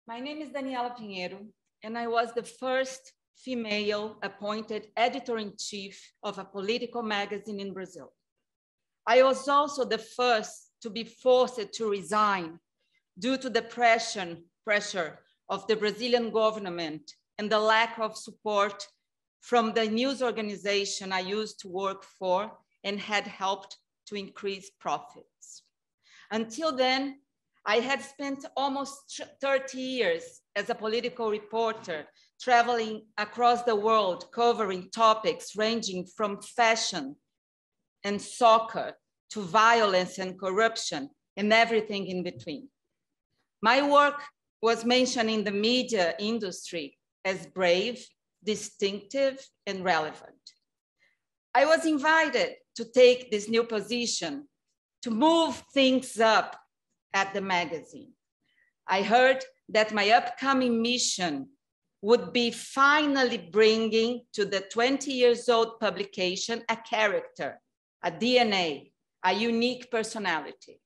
My name is Daniela Pinheiro, and I was the first female appointed editor-in-chief of a political magazine in Brazil. I was also the first to be forced to resign due to the pressure of the Brazilian government and the lack of support from the news organization I used to work for and had helped to increase profits. Until then, I had spent almost 30 years as a political reporter, traveling across the world, covering topics ranging from fashion and soccer to violence and corruption and everything in between. My work was mentioned in the media industry as brave, distinctive, and relevant. I was invited to take this new position to move things up at the magazine. I heard that my upcoming mission would be finally bringing to the 20 years old publication a character, a DNA, a unique personality.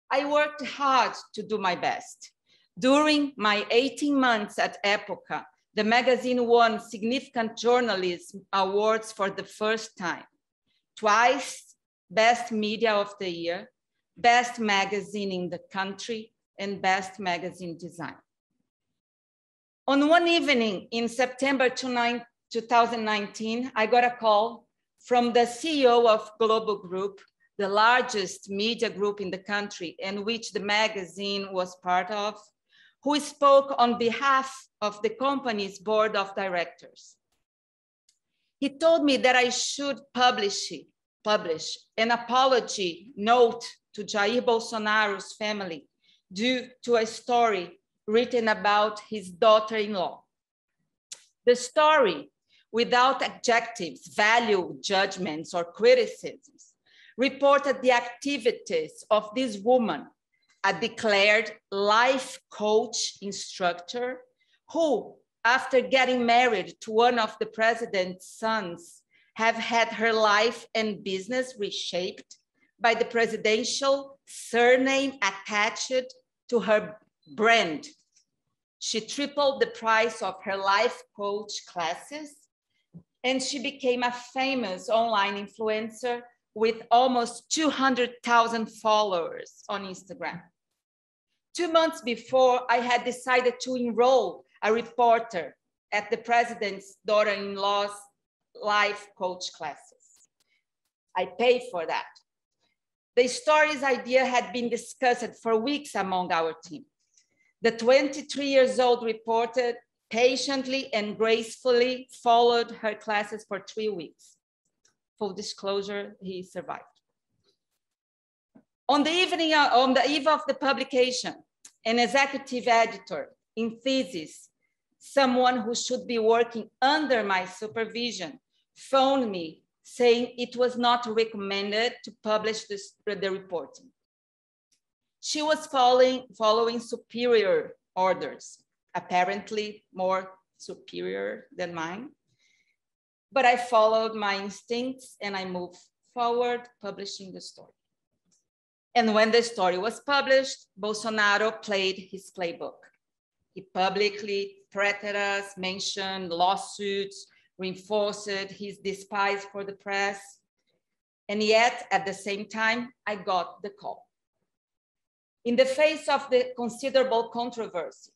I worked hard to do my best. During my 18 months at Época, the magazine won significant journalism awards for the first time. Twice, Best Media of the Year, Best Magazine in the country, and Best Magazine Design. On one evening in September 2019, I got a call from the CEO of Global Group, the largest media group in the country and which the magazine was part of, who spoke on behalf of the company's board of directors. He told me that I should publish an apology note to Jair Bolsonaro's family due to a story written about his daughter-in-law. The story, without adjectives, value, judgments, or criticisms, reported the activities of this woman, a declared life coach instructor who, after getting married to one of the president's sons, have had her life and business reshaped by the presidential surname attached to her brand. She tripled the price of her life coach classes, and she became a famous online influencer with almost 200,000 followers on Instagram. 2 months before, I had decided to enroll a reporter at the president's daughter-in-law's life coach classes. I paid for that. The story's idea had been discussed for weeks among our team. The 23 years old reporter patiently and gracefully followed her classes for 3 weeks. Full disclosure, he survived. On the eve of the publication, an executive editor in thesis, someone who should be working under my supervision, phoned me saying it was not recommended to publish the reporting. She was following superior orders, apparently more superior than mine. But I followed my instincts and I moved forward, publishing the story. And when the story was published, Bolsonaro played his playbook. He publicly threatened us, mentioned lawsuits, reinforced his despise for the press. And yet, at the same time, I got the call. In the face of the considerable controversy,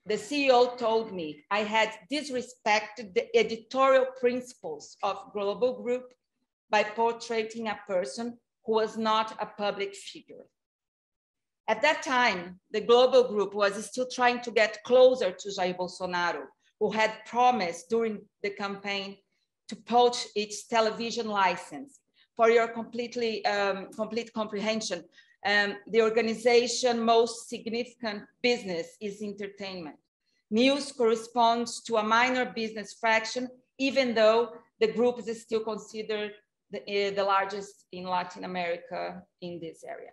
the CEO told me I had disrespected the editorial principles of Global Group by portraying a person who was not a public figure. At that time, the Global Group was still trying to get closer to Jair Bolsonaro, who had promised during the campaign to poach its television license. For your complete comprehension, the organization's most significant business is entertainment. News corresponds to a minor business fraction, even though the group is still considered the largest in Latin America in this area.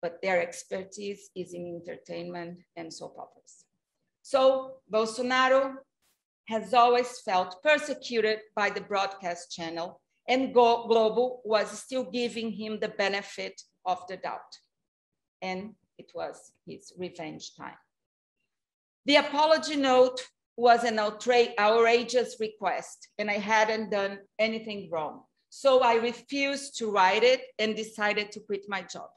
But their expertise is in entertainment and soap operas. So Bolsonaro has always felt persecuted by the broadcast channel, and Global was still giving him the benefit of the doubt. And it was his revenge time. The apology note was an outrageous request, and I hadn't done anything wrong. So I refused to write it and decided to quit my job.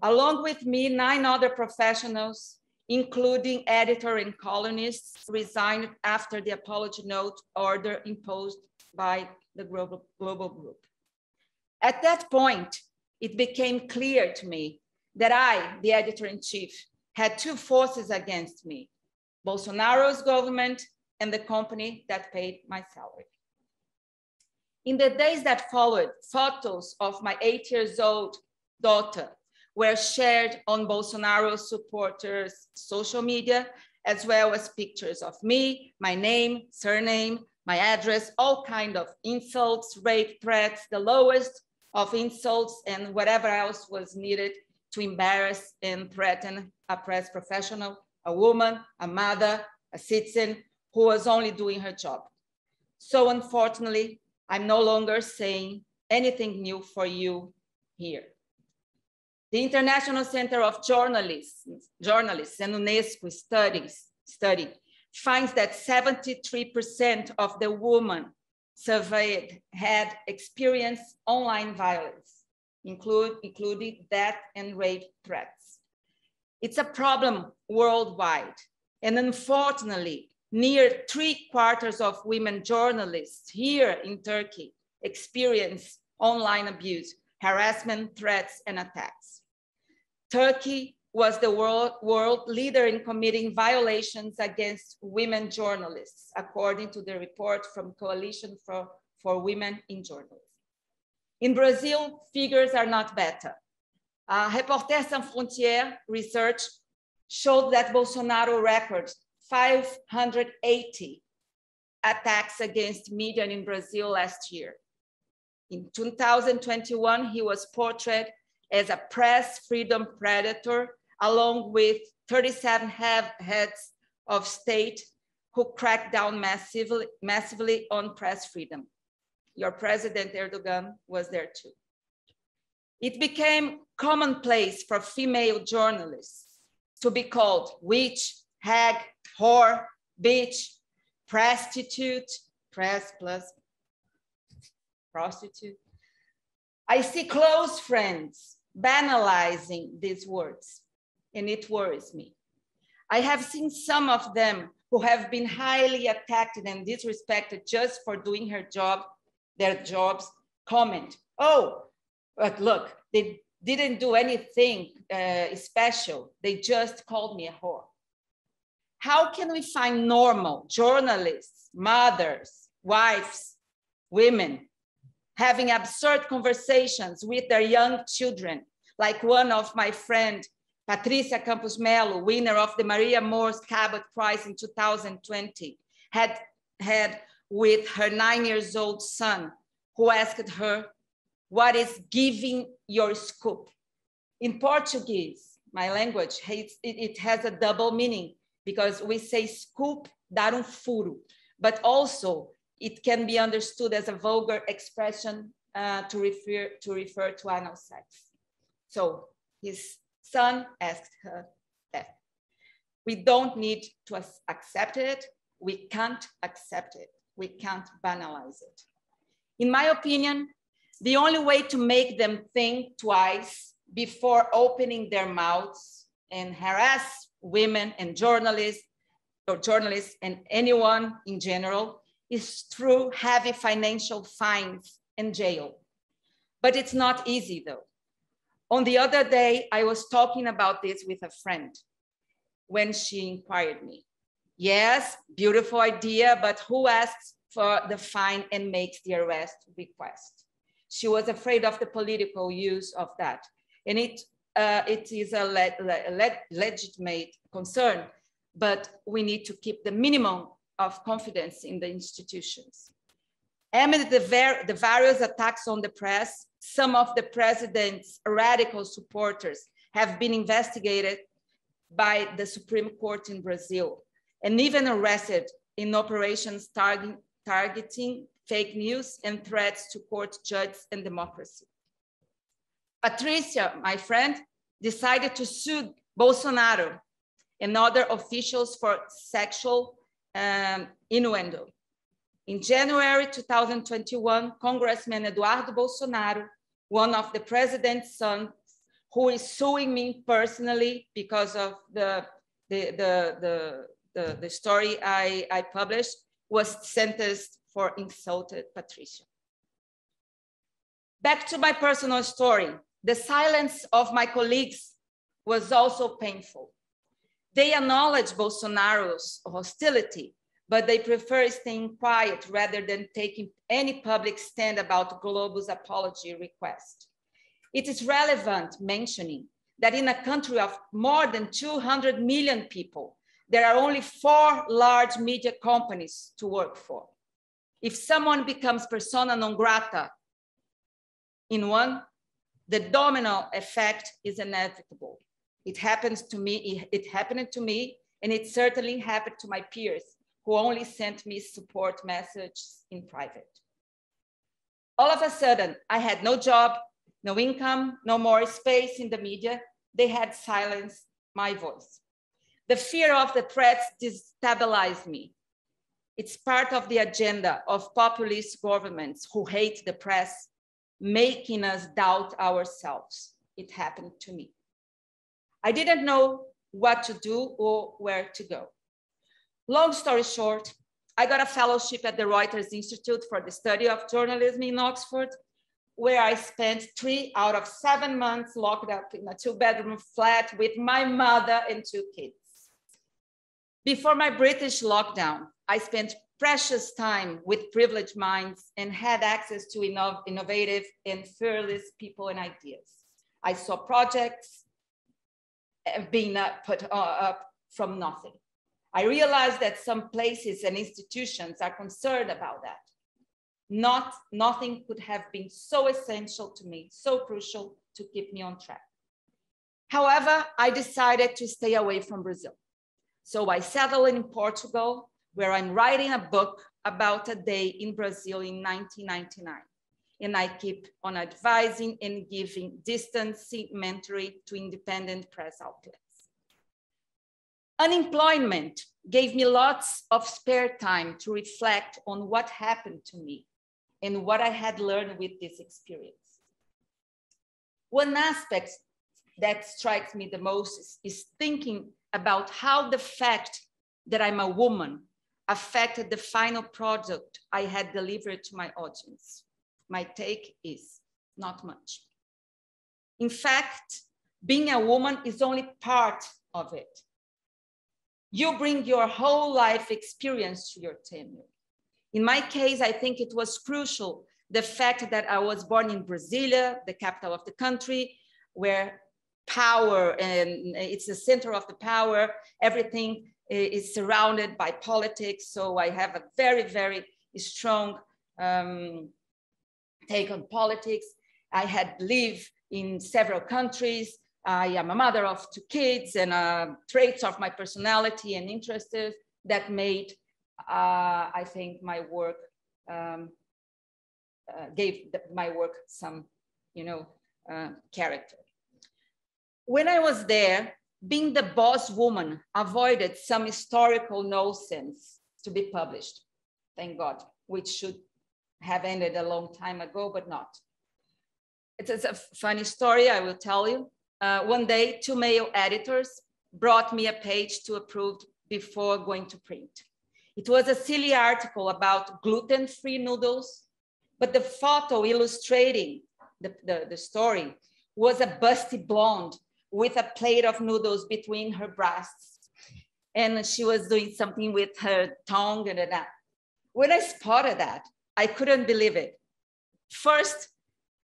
Along with me, 9 other professionals, including editor and columnists, resigned after the apology note order imposed by the global group. At that point, it became clear to me that I, the editor-in-chief, had 2 forces against me: Bolsonaro's government and the company that paid my salary. In the days that followed, photos of my 8-year-old daughter were shared on Bolsonaro supporters' social media, as well as pictures of me, my name, surname, my address, all kinds of insults, rape threats, the lowest of insults, and whatever else was needed to embarrass and threaten a press professional, a woman, a mother, a citizen who was only doing her job. So unfortunately, I'm no longer saying anything new for you here. The International Center of Journalists and UNESCO study finds that 73% of the women surveyed had experienced online violence, including death and rape threats. It's a problem worldwide. And unfortunately, near 3/4 of women journalists here in Turkey experience online abuse, harassment, threats, and attacks. Turkey was the world leader in committing violations against women journalists, according to the report from Coalition for Women in Journalism. In Brazil, figures are not better. Reporters Sans Frontières research showed that Bolsonaro recorded 580 attacks against media in Brazil last year. In 2021, he was portrayed as a press freedom predator, along with 37 heads of state who cracked down massively on press freedom. Your President Erdogan was there too. It became commonplace for female journalists to be called witch, hag, whore, bitch, prostitute, press plus prostitute. I see close friends banalizing these words, and it worries me. I have seen some of them who have been highly attacked and disrespected just for doing their jobs, comment, oh, but look, they didn't do anything special. They just called me a whore. How can we find normal journalists, mothers, wives, women, having absurd conversations with their young children, like one of my friend, Patricia Campos Melo, winner of the Maria Moores Cabot Prize in 2020, had with her 9-year-old son, who asked her, what is giving your scoop? In Portuguese, my language, it has a double meaning, because we say scoop, dar furo, but also it can be understood as a vulgar expression to refer to anal sex. So his son asked her that. We don't need to accept it. We can't accept it. We can't banalize it. In my opinion, the only way to make them think twice before opening their mouths and harass women and journalists and anyone in general is through heavy financial fines and jail. But it's not easy though. On the other day, I was talking about this with a friend when she inquired me. Yes, beautiful idea, but who asks for the fine and makes the arrest request? She was afraid of the political use of that. And it is a legitimate concern, but we need to keep the minimum of confidence in the institutions. Amid the various attacks on the press, some of the president's radical supporters have been investigated by the Supreme Court in Brazil and even arrested in operations targeting fake news and threats to court judges and democracy. Patricia, my friend, decided to sue Bolsonaro and other officials for sexual innuendo. In January 2021, Congressman Eduardo Bolsonaro, one of the president's sons, who is suing me personally because of the story I published, was sentenced for insulted Patricia. Back to my personal story. The silence of my colleagues was also painful. They acknowledge Bolsonaro's hostility, but they prefer staying quiet rather than taking any public stand about Globo's apology request. It is relevant mentioning that in a country of more than 200 million people, there are only 4 large media companies to work for. If someone becomes persona non grata in one, the domino effect is inevitable. It happens to me, it happened to me, and it certainly happened to my peers who only sent me support messages in private. All of a sudden, I had no job, no income, no more space in the media. They had silenced my voice. The fear of the threats destabilized me. It's part of the agenda of populist governments who hate the press, making us doubt ourselves. It happened to me. I didn't know what to do or where to go. Long story short, I got a fellowship at the Reuters Institute for the Study of Journalism in Oxford, where I spent 3 out of 7 months locked up in a 2-bedroom flat with my mother and 2 kids. Before my British lockdown, I spent precious time with privileged minds and had access to innovative and fearless people and ideas. I saw projects being put up from nothing. I realized that some places and institutions are concerned about that. Nothing could have been so essential to me, so crucial to keep me on track. However, I decided to stay away from Brazil. So I settled in Portugal, where I'm writing a book about a day in Brazil in 1999. And I keep on advising and giving distancing mentoring to independent press outlets. Unemployment gave me lots of spare time to reflect on what happened to me and what I had learned with this experience. One aspect that strikes me the most is thinking about how the fact that I'm a woman affected the final product I had delivered to my audience. My take is not much. In fact, being a woman is only part of it. You bring your whole life experience to your tenure. In my case, I think it was crucial, the fact that I was born in Brezilya, the capital of the country, where power, and it's the center of the power, everything is surrounded by politics. So I have a very, very strong take on politics. I had lived in several countries. I am a mother of 2 kids, and traits of my personality and interests that made, I think, my work, gave my work some, character. When I was there, being the boss woman avoided some historical nonsense to be published, thank God, which should have ended a long time ago, but not. It's a funny story, I will tell you. One day, 2 male editors brought me a page to approve before going to print. It was a silly article about gluten-free noodles, but the photo illustrating the story was a busty blonde with a plate of noodles between her breasts. And she was doing something with her tongue and that. When I spotted that, I couldn't believe it. First,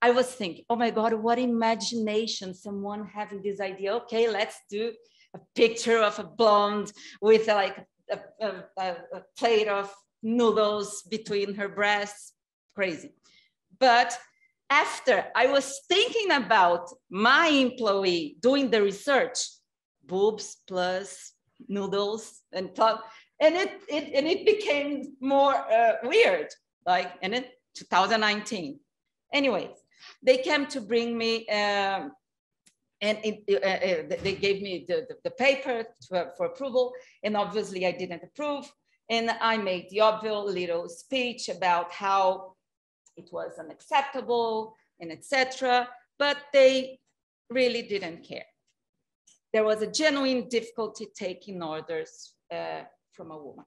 I was thinking, oh my God, what imagination, someone having this idea. Okay, let's do a picture of a blonde with like a plate of noodles between her breasts. Crazy. But after I was thinking about my employee doing the research, boobs plus noodles and it became more weird, like in 2019. Anyways, they came to bring me And they gave me the paper for approval, and obviously I didn't approve. And I made the obvious little speech about how it was unacceptable and etc. But they really didn't care. There was a genuine difficulty taking orders from a woman.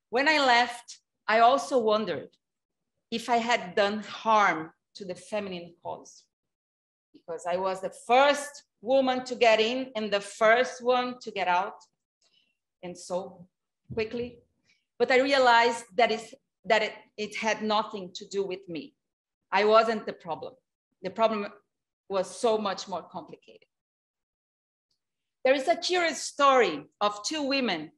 When I left, I also wondered if I had done harm to the feminine cause, because I was the first woman to get in and the first one to get out, and so quickly. But I realized that it had nothing to do with me. I wasn't the problem. The problem was so much more complicated. There is a curious story of two women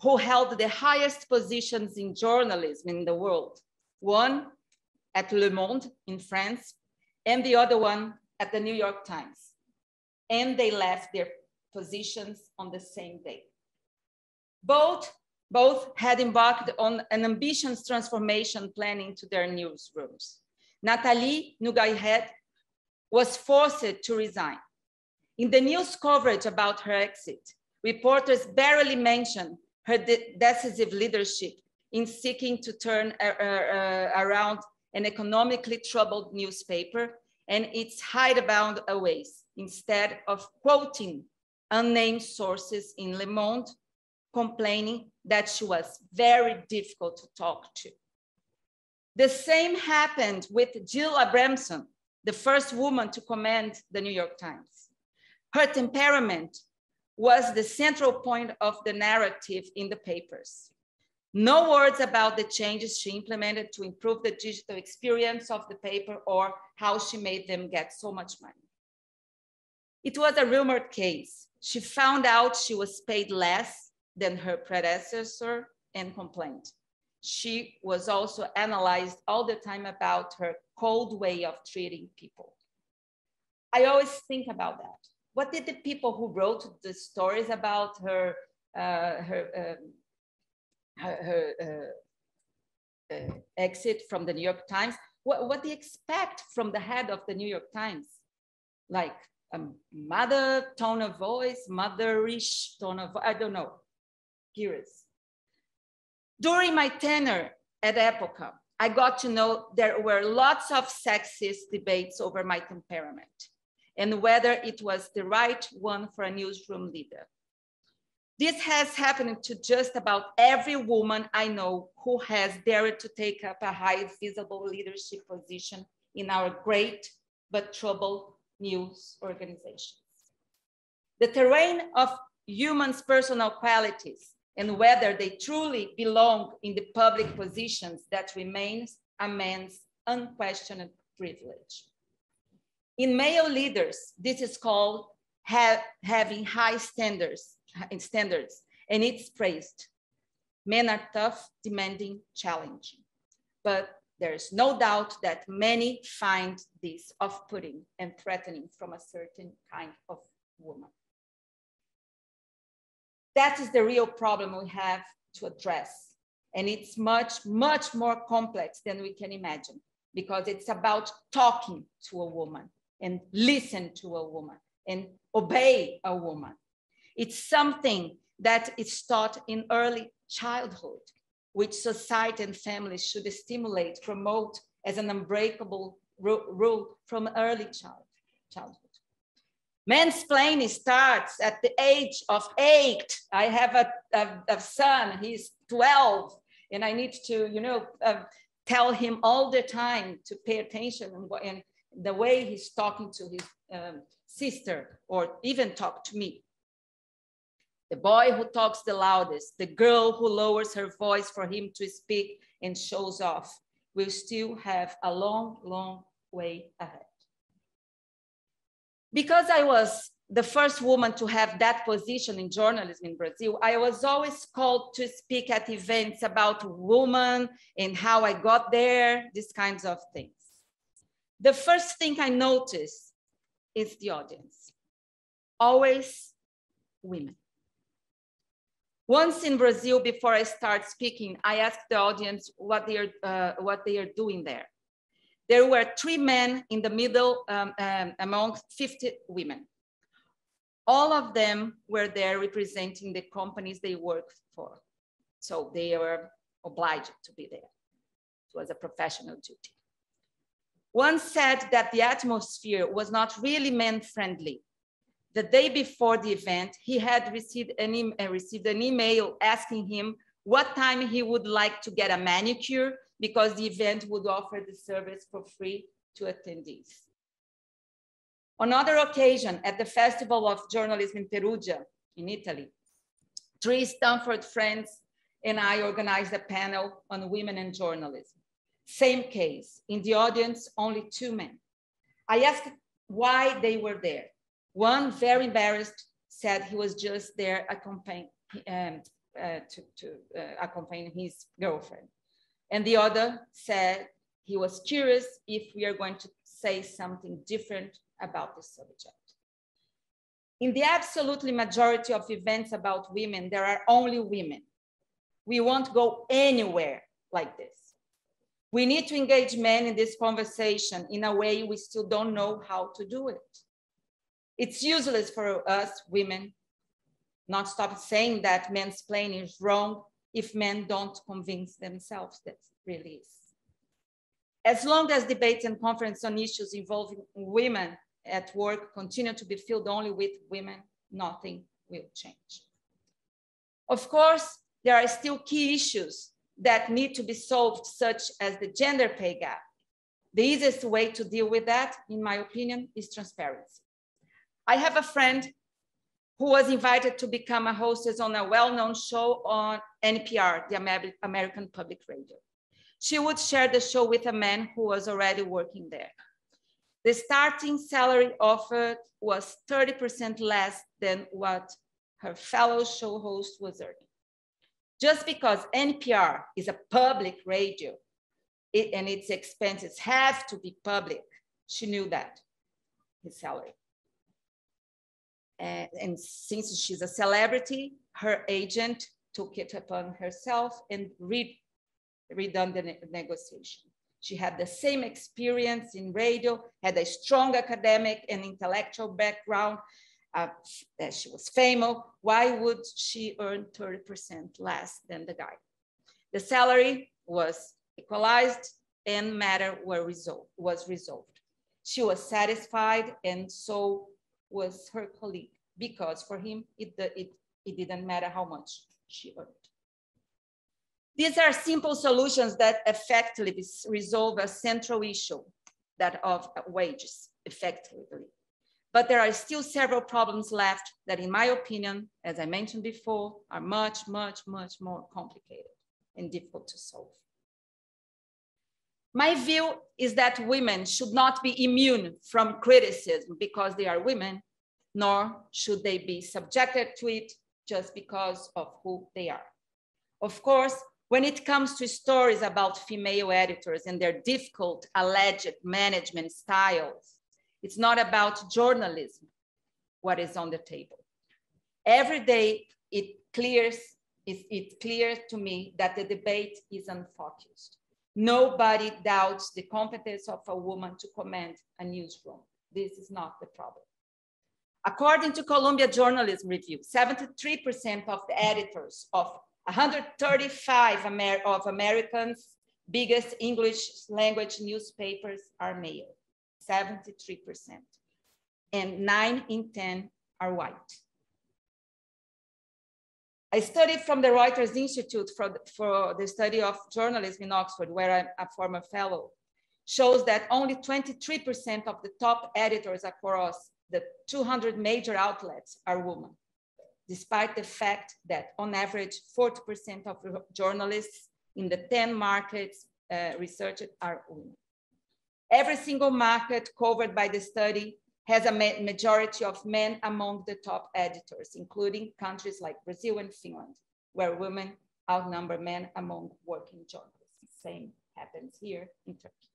who held the highest positions in journalism in the world. One at Le Monde in France, and the other one at the New York Times. And they left their positions on the same day. Both had embarked on an ambitious transformation plan into their newsrooms. Nathalie Nougaïhed was forced to resign. In the news coverage about her exit, reporters barely mentioned her decisive leadership in seeking to turn around an economically troubled newspaper and its hidebound ways, instead of quoting unnamed sources in Le Monde, complaining that she was very difficult to talk to. The same happened with Jill Abramson, the first woman to command the New York Times. Her temperament was the central point of the narrative in the papers. No words about the changes she implemented to improve the digital experience of the paper or how she made them get so much money. It was a rumored case. She found out she was paid less than her predecessor and complained. She was also analyzed all the time about her cold way of treating people. I always think about that. What did the people who wrote the stories about her exit from the New York Times, what they expect from the head of the New York Times? Like a mother tone of voice, motherish tone of voice, I don't know, curious. During my tenure at Época, I got to know there were lots of sexist debates over my temperament and whether it was the right one for a newsroom leader. This has happened to just about every woman I know who has dared to take up a high visible leadership position in our great but troubled news organizations. The terrain of humans' personal qualities and whether they truly belong in the public positions that remains a man's unquestioned privilege. In male leaders, this is called having high standards, and it's praised. Men are tough, demanding, challenging. But there's no doubt that many find this off-putting and threatening from a certain kind of woman. That is the real problem we have to address. And it's much, much more complex than we can imagine, because it's about talking to a woman and listen to a woman and obey a woman. It's something that is taught in early childhood, which society and families should stimulate, promote as an unbreakable rule from early childhood. Mansplaining starts at the age of 8. I have a son, he's 12, and I need to, tell him all the time to pay attention and the way he's talking to his sister, or even talk to me. The boy who talks the loudest, the girl who lowers her voice for him to speak and shows off, will still have a long, long way ahead. Because I was the first woman to have that position in journalism in Brazil, I was always called to speak at events about women and how I got there, these kinds of things. The first thing I noticed is the audience. Always women. Once in Brazil, before I start speaking, I asked the audience what they are doing there. There were 3 men in the middle among 50 women. All of them were there representing the companies they work for. So they were obliged to be there. It was a professional duty. One said that the atmosphere was not really man-friendly. The day before the event, he had received an email asking him what time he would like to get a manicure because the event would offer the service for free to attendees. On another occasion, at the Festival of Journalism in Perugia, in Italy, 3 Stanford friends and I organized a panel on women and journalism. Same case, in the audience, only 2 men. I asked why they were there. One, very embarrassed, said he was just there accompanying his girlfriend. And the other said he was curious if we are going to say something different about the subject. In the absolutely majority of events about women, there are only women. We won't go anywhere like this. We need to engage men in this conversation in a way we still don't know how to do it. It's useless for us women not stop saying that mansplaining is wrong if men don't convince themselves that it really is. As long as debates and conferences on issues involving women at work continue to be filled only with women, nothing will change. Of course, there are still key issues that need to be solved, such as the gender pay gap. The easiest way to deal with that, in my opinion, is transparency. I have a friend who was invited to become a hostess on a well-known show on NPR, the American Public Radio. She would share the show with a man who was already working there. The starting salary offered was 30% less than what her fellow show host was earning. Just because NPR is a public radio and its expenses have to be public, she knew that, his salary. And since she's a celebrity, her agent took it upon herself and redone the negotiation. She had the same experience in radio, had a strong academic and intellectual background. She was famous. Why would she earn 30% less than the guy? The salary was equalized and matter was resolved. She was satisfied, and so was her colleague, because for him, it didn't matter how much she earned. These are simple solutions that effectively resolve a central issue, that of wages, effectively. But there are still several problems left that, in my opinion, as I mentioned before, are much, much, much more complicated and difficult to solve. My view is that women should not be immune from criticism because they are women, nor should they be subjected to it just because of who they are. Of course, when it comes to stories about female editors and their difficult alleged management styles, it's not about journalism, what is on the table. Every day, it's clear to me that the debate is unfocused. Nobody doubts the competence of a woman to command a newsroom. This is not the problem. According to Columbia Journalism Review, 73% of the editors of 135 of Americans' biggest English language newspapers are male, 73%, and 9 in 10 are white. I studied from the Reuters Institute for the study of journalism in Oxford, where I'm a former fellow, shows that only 23% of the top editors across the 200 major outlets are women, despite the fact that on average, 40% of journalists in the 10 markets researched are women. Every single market covered by the study has a majority of men among the top editors, including countries like Brazil and Finland, where women outnumber men among working journalists. Same happens here in Turkey.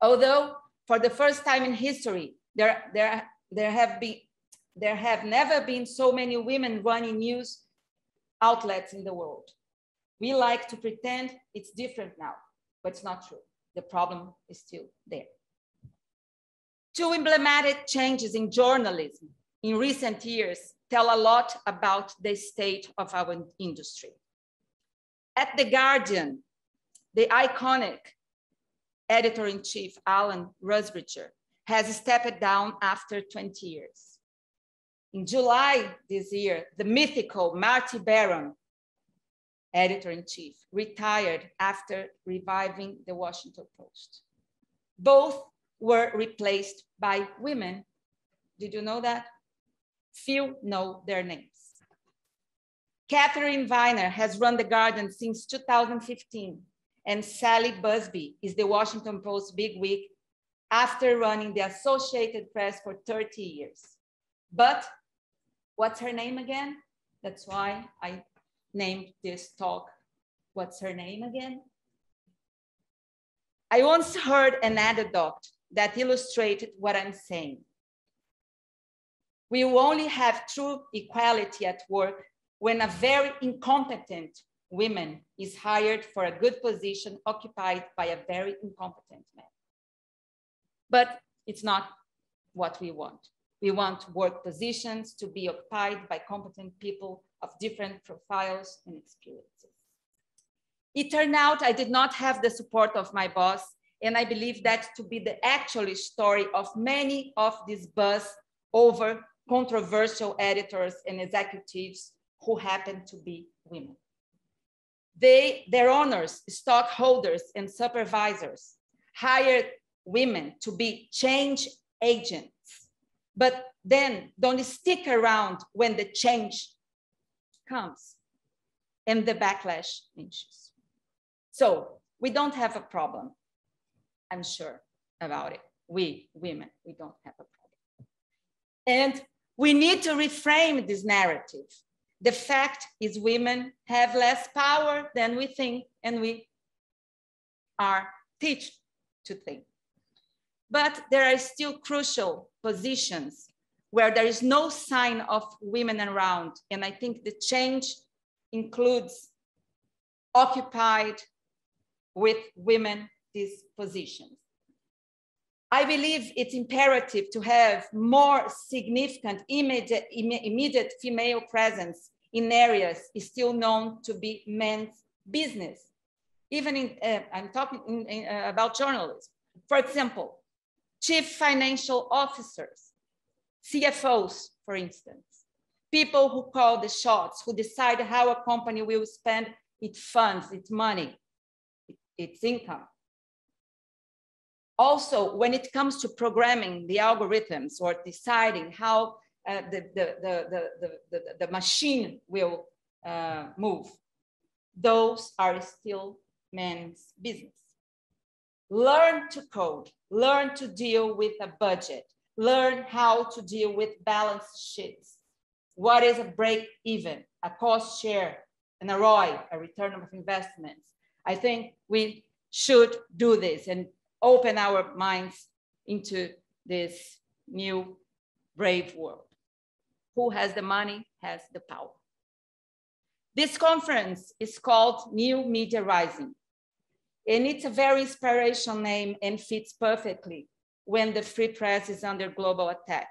Although for the first time in history, there have never been so many women running news outlets in the world. We like to pretend it's different now, but it's not true. The problem is still there. Two emblematic changes in journalism in recent years tell a lot about the state of our industry. At The Guardian, the iconic editor-in-chief, Alan Rusbridger, has stepped down after 20 years. In July this year, the mythical Marty Baron, editor-in-chief, retired after reviving the Washington Post. Both were replaced by women. Did you know that? Few know their names. Catherine Viner has run The Guardian since 2015, and Sally Busby is the Washington Post bigwig after running the Associated Press for 30 years. But what's her name again? That's why I named this talk, What's Her Name Again? I once heard an anecdote that illustrated what I'm saying. We will only have true equality at work when a very incompetent woman is hired for a good position occupied by a very incompetent man. But it's not what we want. We want work positions to be occupied by competent people of different profiles and experiences. It turned out I did not have the support of my boss, and I believe that to be the actual story of many of these buzz over controversial editors and executives who happen to be women. Their owners, stockholders, and supervisors hired women to be change agents, but then don't stick around when the change comes and the backlash ensues. So we don't have a problem, I'm sure about it. We women, we don't have a problem. And we need to reframe this narrative. The fact is women have less power than we think, and we are taught to think. But there are still crucial positions where there is no sign of women around. And I think the change includes occupied with women these positions. I believe it's imperative to have more significant immediate female presence in areas still known to be men's business. Even in, I'm talking about journalism. For example, chief financial officers, CFOs, for instance, people who call the shots, who decide how a company will spend its funds, its money, its income. Also, when it comes to programming the algorithms or deciding how the machine will move, those are still men's business. Learn to code, learn to deal with a budget, learn how to deal with balance sheets. What is a break even, a cost share, an ROI, a return of investments? I think we should do this and open our minds into this new brave world. Who has the money has the power. This conference is called New Media Rising, and it's a very inspirational name and fits perfectly when the free press is under global attack.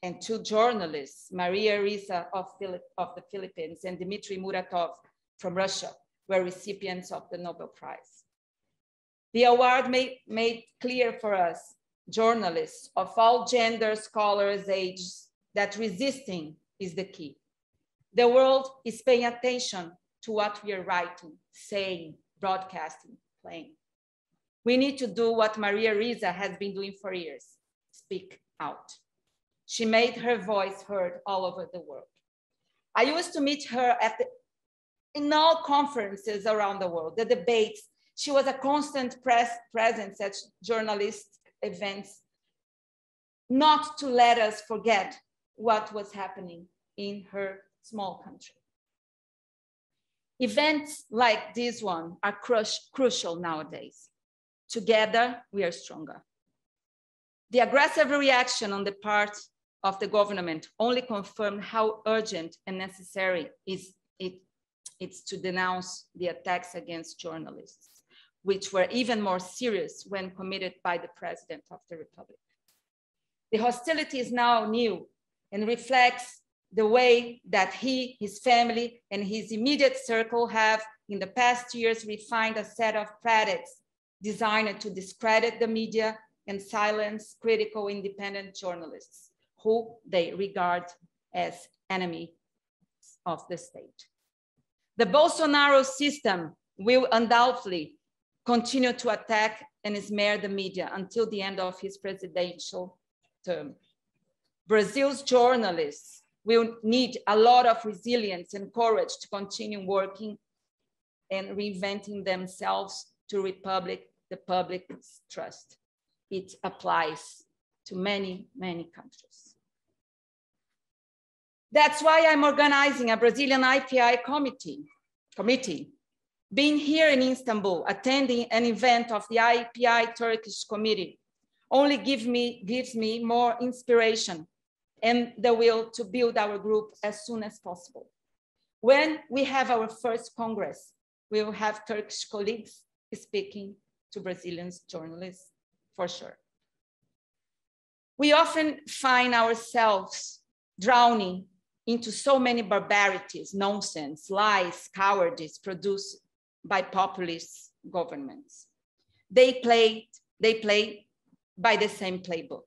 And two journalists, Maria Ressa of the Philippines and Dmitry Muratov from Russia, were recipients of the Nobel Prize. The award made clear for us, journalists of all genders, scholars, ages, that resisting is the key. The world is paying attention to what we are writing, saying, broadcasting, playing. We need to do what Maria Ressa has been doing for years, speak out. She made her voice heard all over the world. I used to meet her in all conferences around the world, the debates. She was a constant presence at journalist events, not to let us forget what was happening in her small country. Events like this one are crucial nowadays. Together, we are stronger. The aggressive reaction on the part of the government only confirmed how urgent and necessary it's to denounce the attacks against journalists, which were even more serious when committed by the President of the Republic. The hostility is now new, and reflects the way that he, his family, and his immediate circle have in the past years refined a set of practices designed to discredit the media and silence critical independent journalists who they regard as enemies of the state. The Bolsonaro system will undoubtedly continue to attack and smear the media until the end of his presidential term. Brazil's journalists will need a lot of resilience and courage to continue working and reinventing themselves to the public's trust. It applies to many, many countries. That's why I'm organizing a Brazilian IPI committee. Being here in Istanbul, attending an event of the IPI Turkish committee only gives me more inspiration and the will to build our group as soon as possible. When we have our first Congress, we will have Turkish colleagues speaking to Brazilian journalists, for sure. We often find ourselves drowning into so many barbarities, nonsense, lies, cowardice produced by populist governments. They play by the same playbook.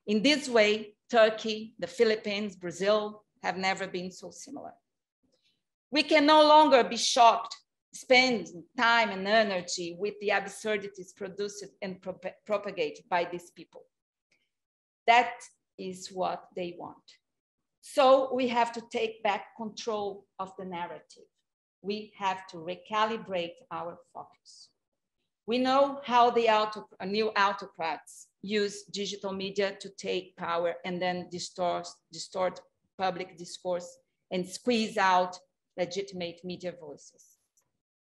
In this way, Turkey, the Philippines, Brazil have never been so similar. We can no longer be shocked, spending time and energy with the absurdities produced and propagated by these people. That is what they want. So we have to take back control of the narrative. We have to recalibrate our focus. We know how the new autocrats use digital media to take power and then distort public discourse and squeeze out legitimate media voices.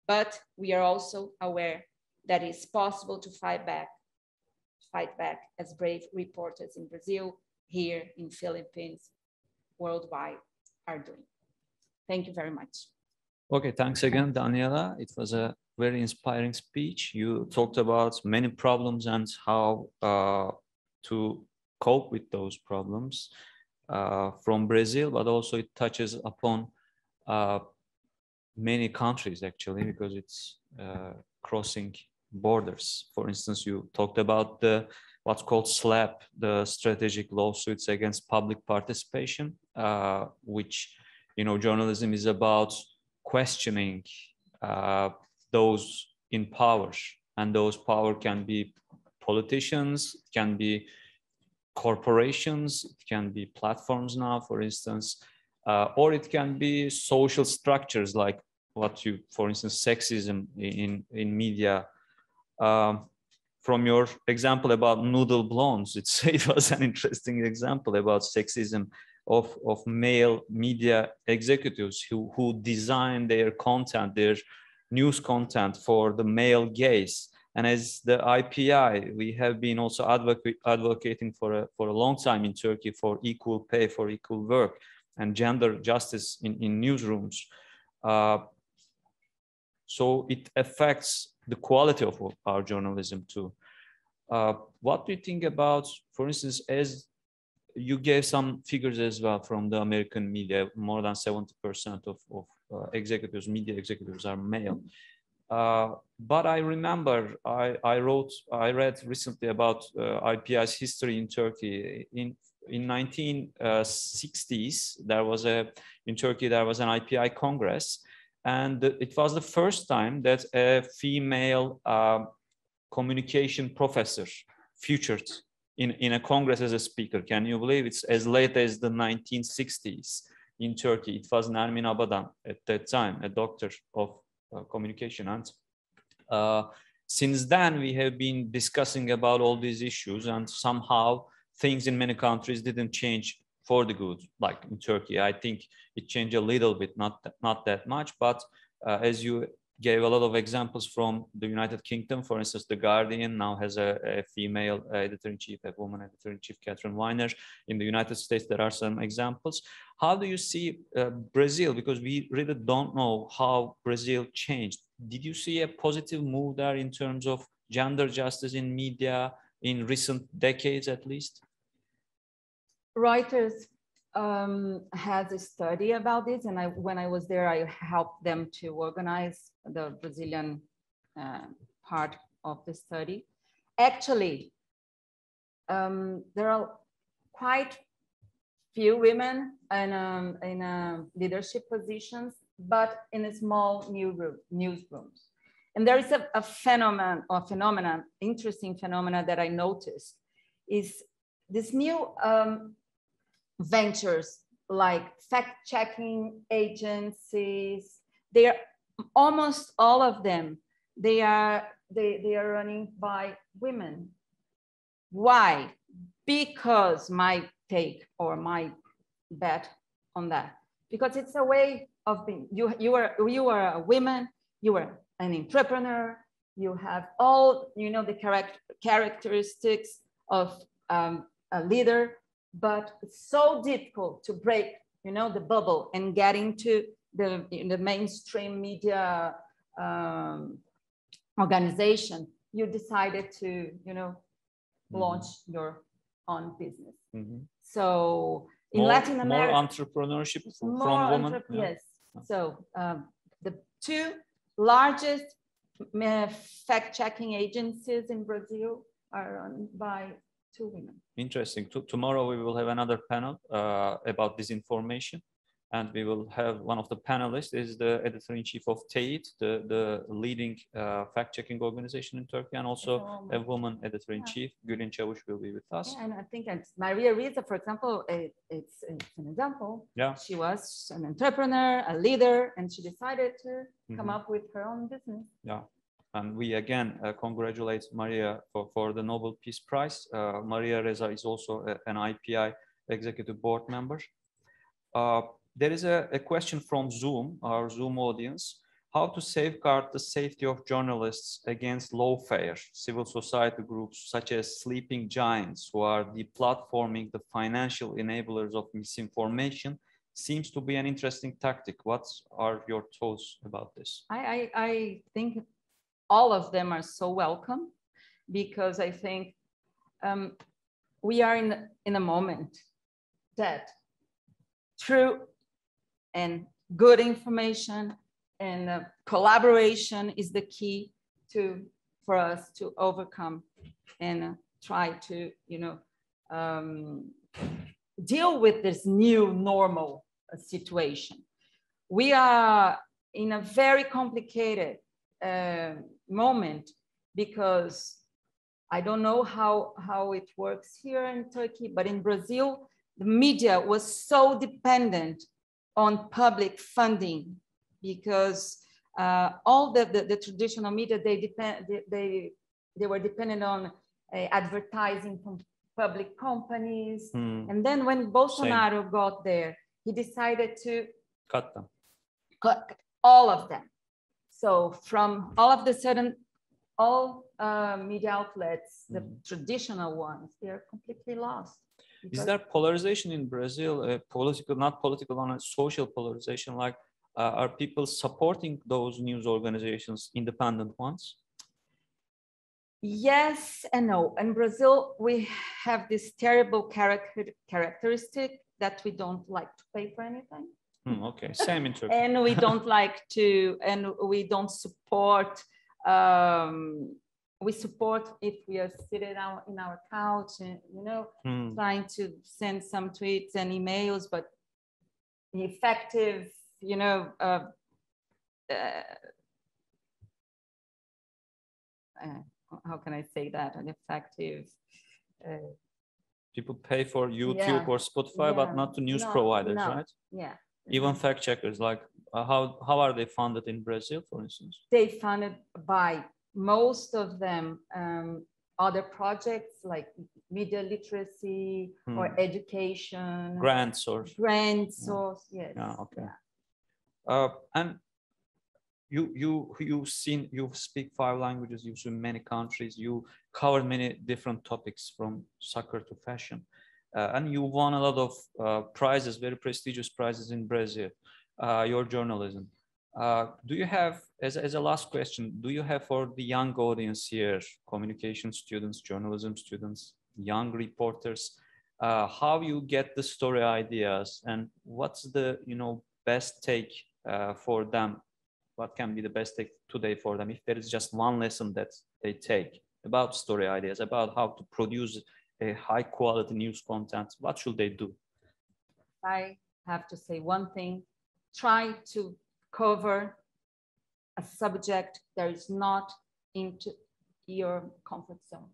But we are also aware that it's possible to fight back as brave reporters in Brazil, here in Philippines, worldwide are doing. Thank you very much. Okay, thanks again, Daniela. It was a very inspiring speech. You talked about many problems and how to cope with those problems from Brazil, but also it touches upon many countries actually, because it's crossing borders. For instance, you talked about what's called SLAP, the strategic lawsuits against public participation, which, you know, journalism is about questioning those in power, and those power can be politicians, it can be corporations, it can be platforms now, for instance, or it can be social structures like for instance, sexism in media. From your example about noodle blondes, it was an interesting example about sexism of male media executives who design their content, their news content for the male gaze. And as the IPI, we have been also advocating for a long time in Turkey for equal pay for equal work and gender justice in newsrooms. So it affects the quality of our journalism too. What do you think about, for instance, as you gave some figures as well from the American media, more than 70% of executives, media executives are male. But I remember I read recently about IPI's history in Turkey. In 1960s, in Turkey there was an IPI Congress, and it was the first time that a female communication professor featured in a Congress as a speaker. Can you believe it's as late as the 1960s in Turkey? It was Nermin Abadan at that time, a doctor of communication. And since then, we have been discussing about all these issues, and somehow things in many countries didn't change for the good. Like in Turkey, I think it changed a little bit, not that much, but as you gave a lot of examples from the United Kingdom, for instance, The Guardian now has a female editor-in-chief, a woman editor-in-chief, Catherine Weiner. In the United States, there are some examples. How do you see Brazil? Because we really don't know how Brazil changed. Did you see a positive move there in terms of gender justice in media in recent decades, at least? Reuters has a study about this, and when I was there, I helped them to organize the Brazilian part of the study. Actually, there are quite few women in leadership positions, but in a small newsrooms. And there is a phenomenon, interesting phenomena that I noticed is this new ventures like fact-checking agencies. They are almost all of them. They are running by women. Why? Because my take or my bet on that, because it's a way of being. You are a woman. You are an entrepreneur. You have all the characteristics of a leader, but it's so difficult to break the bubble and get into the mainstream media organization. You decided to launch your own business. So in Latin America, more entrepreneurship from women. Yes. So the two largest fact-checking agencies in Brazil are run by two women. Interesting. Tomorrow we will have another panel about disinformation, and we will have one of the panelists is the editor-in-chief of TEİT, the leading fact-checking organization in Turkey, and also a woman editor-in-chief, Gülin Çavuş, will be with us. Yeah, and I think Maria Risa, for example, it's an example. Yeah. She was an entrepreneur, a leader, and she decided to come up with her own business. Yeah. And we again congratulate Maria for the Nobel Peace Prize. Maria Reza is also an IPI executive board member. There is a question from Zoom, our Zoom audience: how to safeguard the safety of journalists against lawfare, civil society groups such as sleeping giants who are deplatforming the financial enablers of misinformation. Seems to be an interesting tactic. What are your thoughts about this? I think all of them are so welcome, because I think we are in a moment that true and good information and collaboration is the key for us to overcome and try to deal with this new normal situation. We are in a very complicated moment, because I don't know how it works here in Turkey, but in Brazil, the media was so dependent on public funding, because all the traditional media, they were dependent on advertising from public companies. And then when Bolsonaro got there, he decided to cut them, cut all of them. So from all of the sudden, all media outlets, the traditional ones, they're completely lost. Is there polarization in Brazil, political, not political, on a social polarization? Like, are people supporting those news organizations, independent ones? Yes and no. In Brazil, we have this terrible characteristic that we don't like to pay for anything. Okay, same in Turkey. And we don't like to, and we don't support. We support if we are sitting out in our couch and trying to send some tweets and emails, but the effective, how can I say that? An effective. People pay for YouTube or Spotify, but not to news providers, right? Yeah. Even fact checkers, like how are they funded in Brazil, for instance? They funded by most of them other projects like media literacy or education. Grants or yes. Yeah, okay. And you speak 5 languages, you've seen many countries, you covered many different topics from soccer to fashion. And you won a lot of prizes, very prestigious prizes in Brazil, your journalism. Do you have, as a last question, do you have for the young audience here, communication students, journalism students, young reporters, how you get the story ideas, and what's the best take for them. What can be the best take today for them, if there is just one lesson that they take about story ideas, about how to produce a high quality news content? What should they do? I have to say one thing: try to cover a subject that is not into your comfort zone.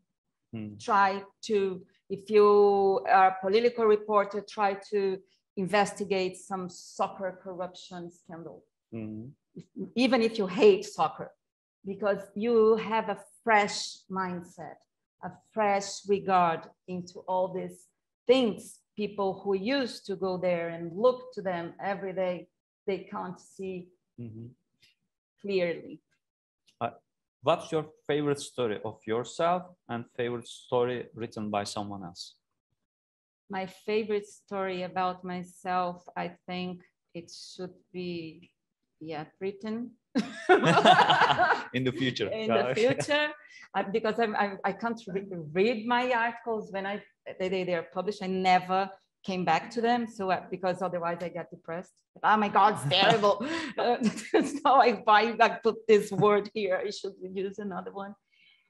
Try to, if you are a political reporter, try to investigate some soccer corruption scandal. Even if you hate soccer, because you have a fresh mindset, a fresh regard into all these things. People who used to go there and look to them every day, they can't see clearly. What's your favorite story of yourself and favorite story written by someone else? My favorite story about myself, I think it should be, written. In the future. In the future, because I can't read my articles when they are published. I never came back to them, so because otherwise I get depressed. Oh my God, it's terrible. So I put this word here. I should use another one.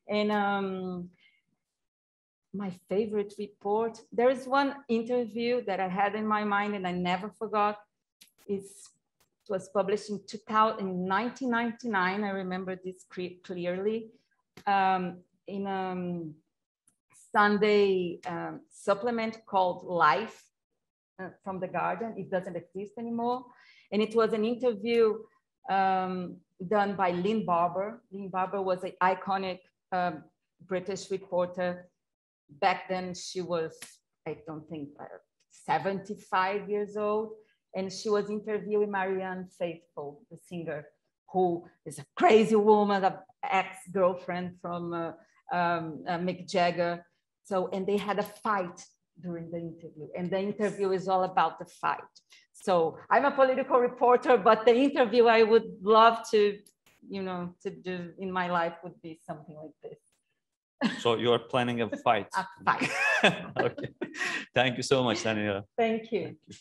And my favorite report, there is one interview that I had in my mind and I never forgot. It was published in 1999. I remember this clearly, in a Sunday supplement called Life from the Guardian. It doesn't exist anymore. And it was an interview done by Lynn Barber. Lynn Barber was an iconic British reporter. Back then she was, I don't think, 75 years old. And she was interviewing Marianne Faithfull, the singer, who is a crazy woman, an ex-girlfriend from Mick Jagger. So, and they had a fight during the interview, and the interview is all about the fight. So I'm a political reporter, but the interview I would love to, to do in my life would be something like this. So you are planning a fight? A fight. Okay. Thank you so much, Daniela. Thank you. Thank you.